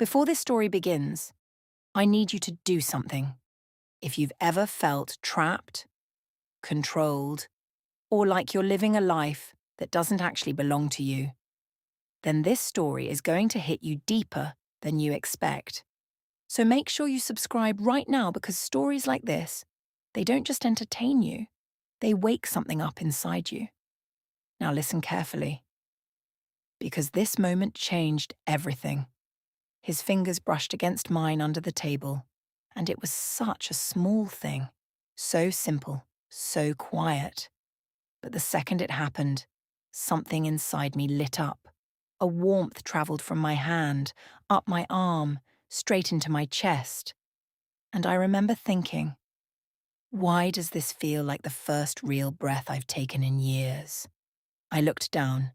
Before this story begins, I need you to do something. If you've ever felt trapped, controlled, or like you're living a life that doesn't actually belong to you, then this story is going to hit you deeper than you expect. So make sure you subscribe right now because stories like this, they don't just entertain you, they wake something up inside you. Now listen carefully, because this moment changed everything. His fingers brushed against mine under the table, and it was such a small thing, so simple, so quiet. But the second it happened, something inside me lit up. A warmth traveled from my hand, up my arm, straight into my chest. And I remember thinking, why does this feel like the first real breath I've taken in years? I looked down.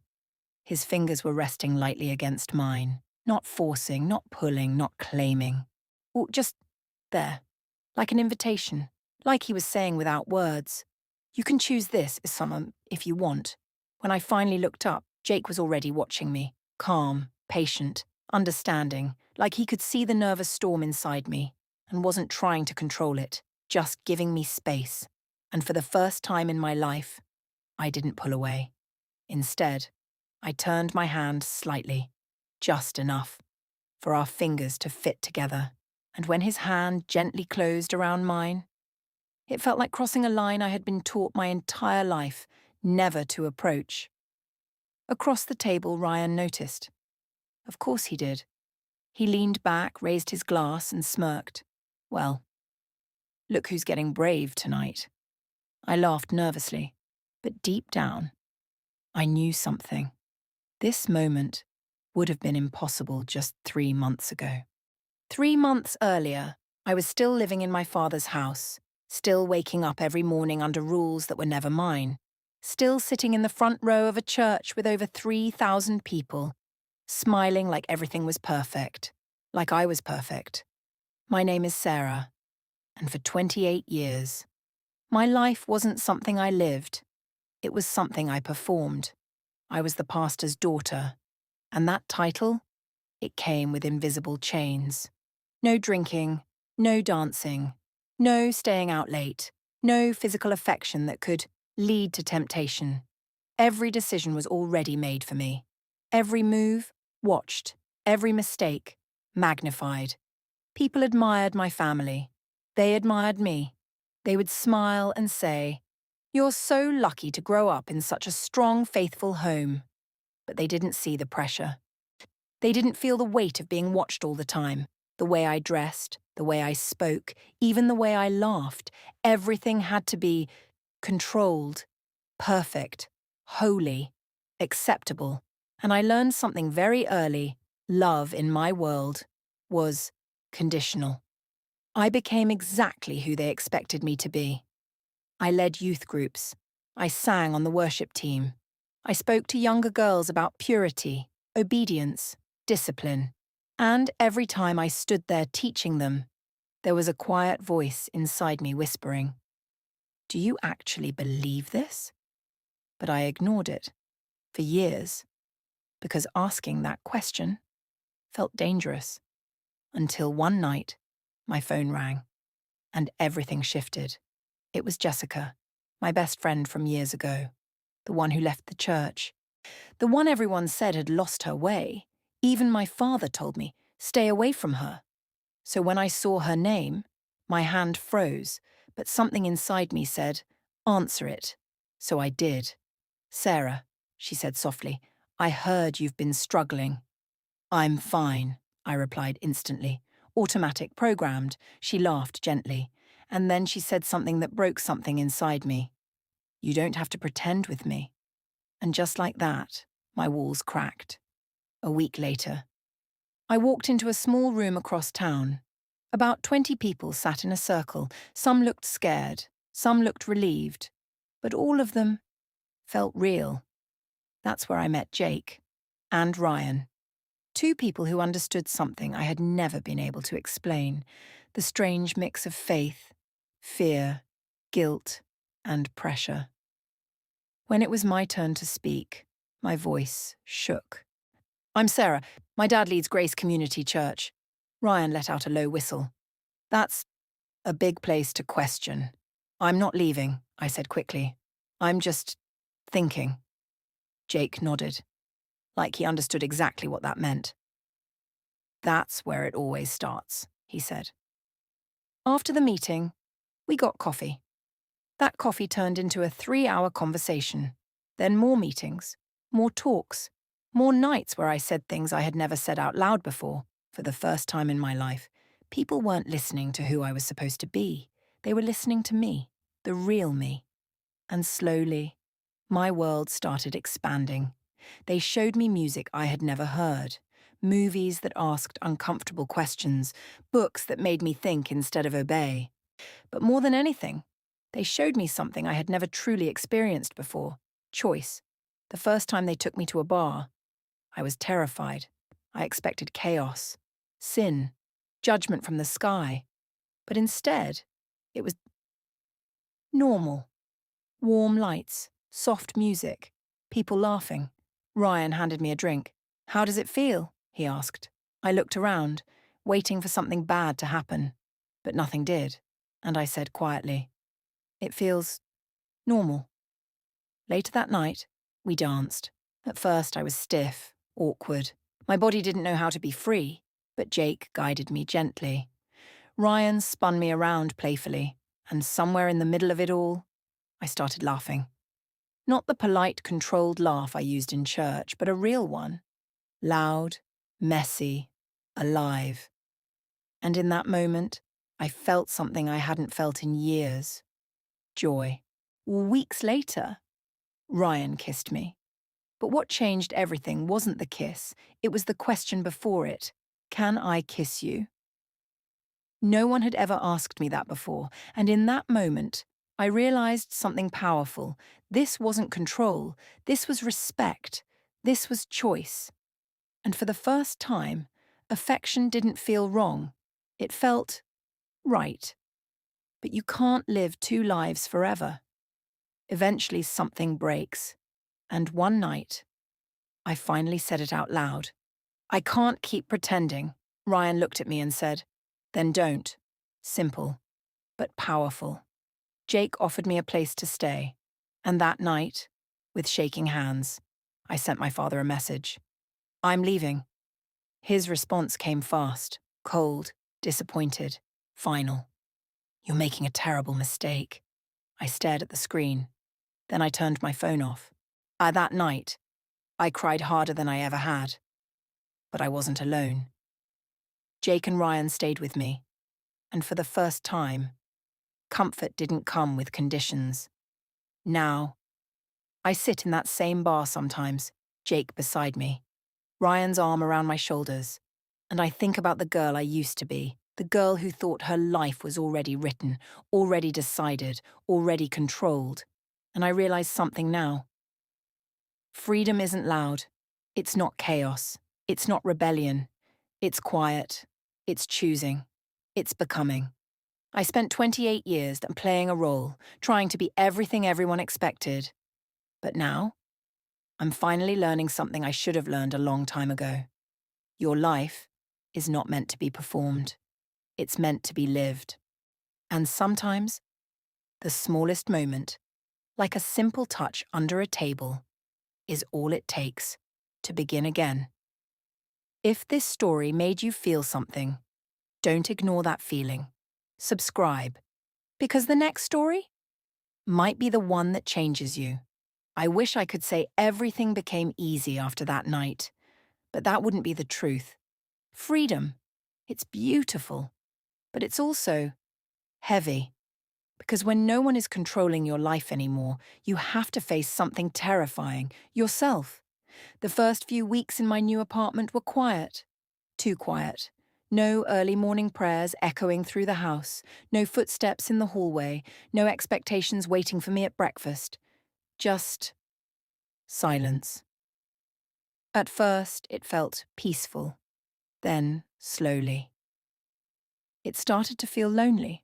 His fingers were resting lightly against mine, not forcing, not pulling, not claiming. Oh, just there, like an invitation, like he was saying without words. You can choose this as someone if you want. When I finally looked up, Jake was already watching me, calm, patient, understanding, like he could see the nervous storm inside me and wasn't trying to control it, just giving me space. And for the first time in my life, I didn't pull away. Instead, I turned my hand slightly, just enough, for our fingers to fit together. And when his hand gently closed around mine, it felt like crossing a line I had been taught my entire life never to approach. Across the table, Ryan noticed. Of course he did. He leaned back, raised his glass, and smirked. Well, look who's getting brave tonight. I laughed nervously, but deep down, I knew something. This moment would have been impossible just 3 months ago. 3 months earlier, I was still living in my father's house, still waking up every morning under rules that were never mine, still sitting in the front row of a church with over 3,000 people, smiling like everything was perfect, like I was perfect. My name is Sarah, and for 28 years, my life wasn't something I lived, it was something I performed. I was the pastor's daughter, and that title, it came with invisible chains. No drinking, no dancing, no staying out late, no physical affection that could lead to temptation. Every decision was already made for me. Every move, watched. Every mistake, magnified. People admired my family. They admired me. They would smile and say, "You're so lucky to grow up in such a strong, faithful home." But they didn't see the pressure. They didn't feel the weight of being watched all the time. The way I dressed, the way I spoke, even the way I laughed. Everything had to be controlled, perfect, holy, acceptable. And I learned something very early. Love in my world was conditional. I became exactly who they expected me to be. I led youth groups. I sang on the worship team. I spoke to younger girls about purity, obedience, discipline. And every time I stood there teaching them, there was a quiet voice inside me whispering, "Do you actually believe this?" But I ignored it for years because asking that question felt dangerous. Until one night, my phone rang and everything shifted. It was Jessica, my best friend from years ago, the one who left the church, the one everyone said had lost her way. Even my father told me, stay away from her. So when I saw her name, my hand froze, but something inside me said, answer it. So I did. "Sarah," she said softly, "I heard you've been struggling." "I'm fine," I replied instantly. Automatic, programmed. She laughed gently. And then she said something that broke something inside me. "You don't have to pretend with me." And just like that, my walls cracked. A week later, I walked into a small room across town. About 20 people sat in a circle. Some looked scared, some looked relieved, but all of them felt real. That's where I met Jake and Ryan. Two people who understood something I had never been able to explain, the strange mix of faith, fear, guilt, and pressure. When it was my turn to speak, my voice shook. "I'm Sarah. My dad leads Grace Community Church. Ryan let out a low whistle. That's a big place to question. I'm not leaving, I said quickly. I'm just thinking. Jake nodded, like he understood exactly what that meant. That's where it always starts, he said. After the meeting, we got coffee. That coffee turned into a 3-hour conversation. Then more meetings, more talks, more nights where I said things I had never said out loud before, for the first time in my life. People weren't listening to who I was supposed to be. They were listening to me, the real me. And slowly, my world started expanding. They showed me music I had never heard, movies that asked uncomfortable questions, books that made me think instead of obey. But more than anything, they showed me something I had never truly experienced before: choice. The first time they took me to a bar, I was terrified. I expected chaos, sin, judgment from the sky. But instead, it was normal. Warm lights, soft music, people laughing. Ryan handed me a drink. "How does it feel?" he asked. I looked around, waiting for something bad to happen. But nothing did, and I said quietly, "It feels normal." Later that night, we danced. At first, I was stiff, awkward. My body didn't know how to be free, but Jake guided me gently. Ryan spun me around playfully, and somewhere in the middle of it all, I started laughing. Not the polite, controlled laugh I used in church, but a real one. Loud, messy, alive. And in that moment, I felt something I hadn't felt in years. Joy. Weeks later, Ryan kissed me. But what changed everything wasn't the kiss, it was the question before it. Can I kiss you? No one had ever asked me that before, and in that moment, I realized something powerful. This wasn't control, this was respect, this was choice. And for the first time, affection didn't feel wrong. It felt right. But you can't live two lives forever. Eventually something breaks. And one night, I finally said it out loud. "I can't keep pretending." Ryan looked at me and said, "Then don't." Simple, but powerful. Jake offered me a place to stay. And that night, with shaking hands, I sent my father a message. "I'm leaving." His response came fast, cold, disappointed, final. "You're making a terrible mistake." I stared at the screen. Then I turned my phone off. That night, I cried harder than I ever had. But I wasn't alone. Jake and Ryan stayed with me. And for the first time, comfort didn't come with conditions. Now, I sit in that same bar sometimes, Jake beside me, Ryan's arm around my shoulders, and I think about the girl I used to be, the girl who thought her life was already written, already decided, already controlled. And I realize something now. Freedom isn't loud. It's not chaos. It's not rebellion. It's quiet. It's choosing. It's becoming. I spent 28 years playing a role, trying to be everything everyone expected. But now, I'm finally learning something I should have learned a long time ago. Your life is not meant to be performed. It's meant to be lived. And sometimes, the smallest moment, like a simple touch under a table, is all it takes to begin again. If this story made you feel something, don't ignore that feeling. Subscribe, because the next story might be the one that changes you. I wish I could say everything became easy after that night, but that wouldn't be the truth. Freedom, it's beautiful, but it's also heavy. Because when no one is controlling your life anymore, you have to face something terrifying, yourself. The first few weeks in my new apartment were quiet. Too quiet. No early morning prayers echoing through the house, no footsteps in the hallway, no expectations waiting for me at breakfast. Just silence. At first, it felt peaceful. Then, slowly, it started to feel lonely.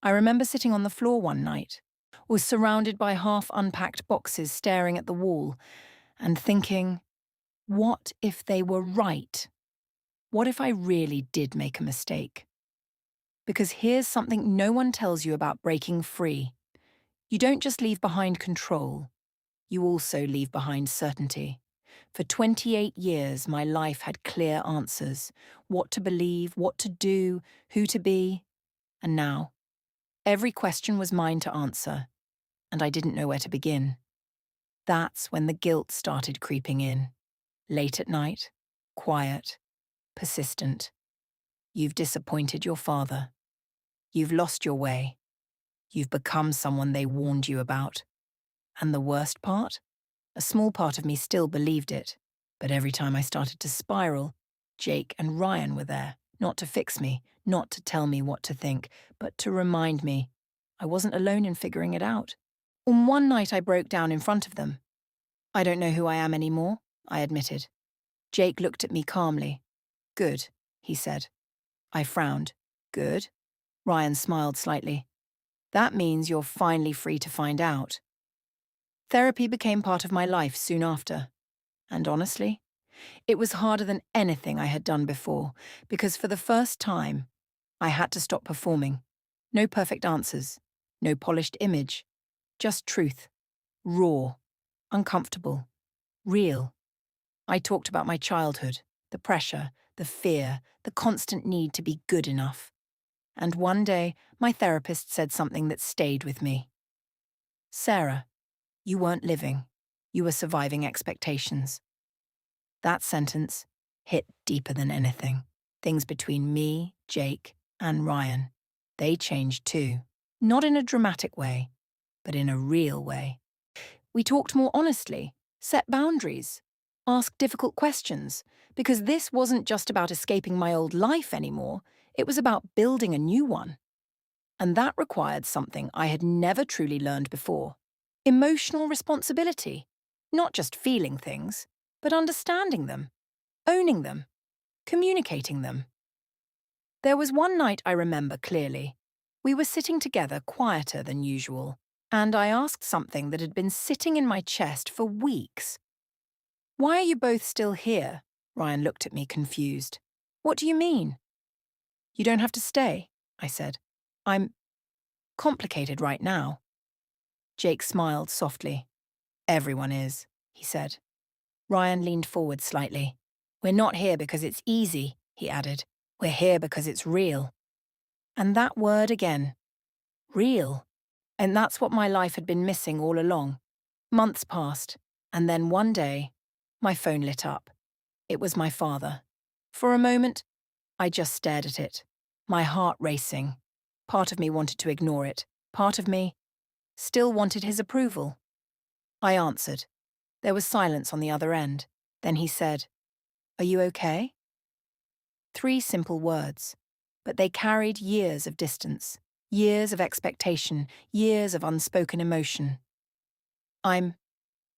I remember sitting on the floor one night, was surrounded by half-unpacked boxes staring at the wall, and thinking, what if they were right? What if I really did make a mistake? Because here's something no one tells you about breaking free. You don't just leave behind control, you also leave behind certainty. For 28 years, my life had clear answers: what to believe, what to do, who to be. And now, every question was mine to answer, and I didn't know where to begin. That's when the guilt started creeping in. Late at night, quiet, persistent. You've disappointed your father. You've lost your way. You've become someone they warned you about. And the worst part? A small part of me still believed it. But every time I started to spiral, Jake and Ryan were there, not to fix me, not to tell me what to think, but to remind me I wasn't alone in figuring it out. On one night I broke down in front of them. I don't know who I am anymore, I admitted. Jake looked at me calmly. Good, he said. I frowned. Good? Ryan smiled slightly. That means you're finally free to find out. Therapy became part of my life soon after. And honestly, it was harder than anything I had done before, because for the first time, I had to stop performing. No perfect answers, no polished image, just truth. Raw, uncomfortable, real. I talked about my childhood, the pressure, the fear, the constant need to be good enough. And one day, my therapist said something that stayed with me. Sarah, you weren't living. You were surviving expectations. That sentence hit deeper than anything. Things between me, Jake, and Ryan, they changed too. Not in a dramatic way, but in a real way. We talked more honestly, set boundaries, asked difficult questions, because this wasn't just about escaping my old life anymore, it was about building a new one. And that required something I had never truly learned before. Emotional responsibility. Not just feeling things, but understanding them, owning them, communicating them. There was one night I remember clearly. We were sitting together quieter than usual, and I asked something that had been sitting in my chest for weeks. Why are you both still here? Ryan looked at me confused. What do you mean? You don't have to stay, I said. I'm complicated right now. Jake smiled softly. Everyone is, he said. Ryan leaned forward slightly. We're not here because it's easy, he added. We're here because it's real. And that word again. Real. And that's what my life had been missing all along. Months passed, and then one day, my phone lit up. It was my father. For a moment, I just stared at it, my heart racing. Part of me wanted to ignore it. Part of me still wanted his approval. I answered. There was silence on the other end. Then he said, "Are you okay?" 3 simple words, but they carried years of distance, years of expectation, years of unspoken emotion. I'm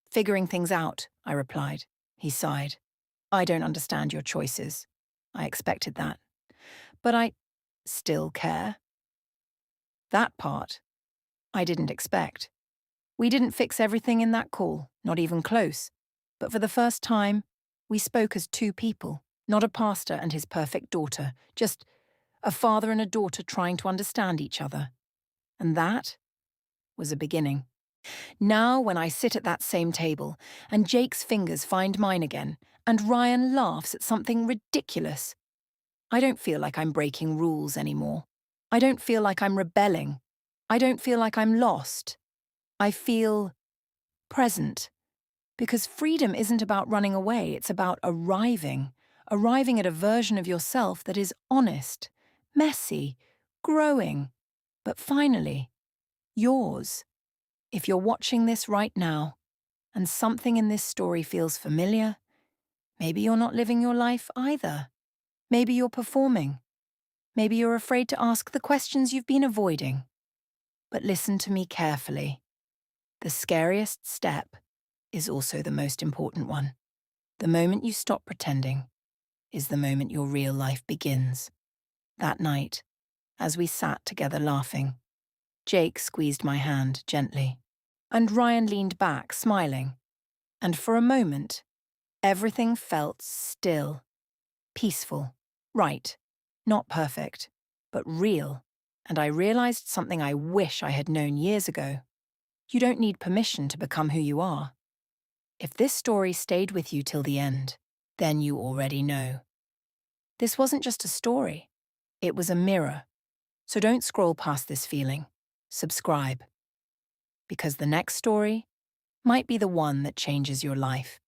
figuring things out, I replied. He sighed. I don't understand your choices. I expected that. But I still care. That part, I didn't expect. We didn't fix everything in that call, not even close. But for the first time, we spoke as 2 people, not a pastor and his perfect daughter, just a father and a daughter trying to understand each other. And that was a beginning. Now, when I sit at that same table, and Jake's fingers find mine again, and Ryan laughs at something ridiculous, I don't feel like I'm breaking rules anymore. I don't feel like I'm rebelling. I don't feel like I'm lost. I feel present. Because freedom isn't about running away, it's about arriving at a version of yourself that is honest, messy, growing, but finally, yours. If you're watching this right now, and something in this story feels familiar, maybe you're not living your life either. Maybe you're performing. Maybe you're afraid to ask the questions you've been avoiding. But listen to me carefully. The scariest step is also the most important one. The moment you stop pretending is the moment your real life begins. That night, as we sat together laughing, Jake squeezed my hand gently, and Ryan leaned back, smiling. And for a moment, everything felt still, peaceful. Right, not perfect, but real. And I realized something I wish I had known years ago. You don't need permission to become who you are. If this story stayed with you till the end, then you already know. This wasn't just a story, it was a mirror. So don't scroll past this feeling. Subscribe. Because the next story might be the one that changes your life.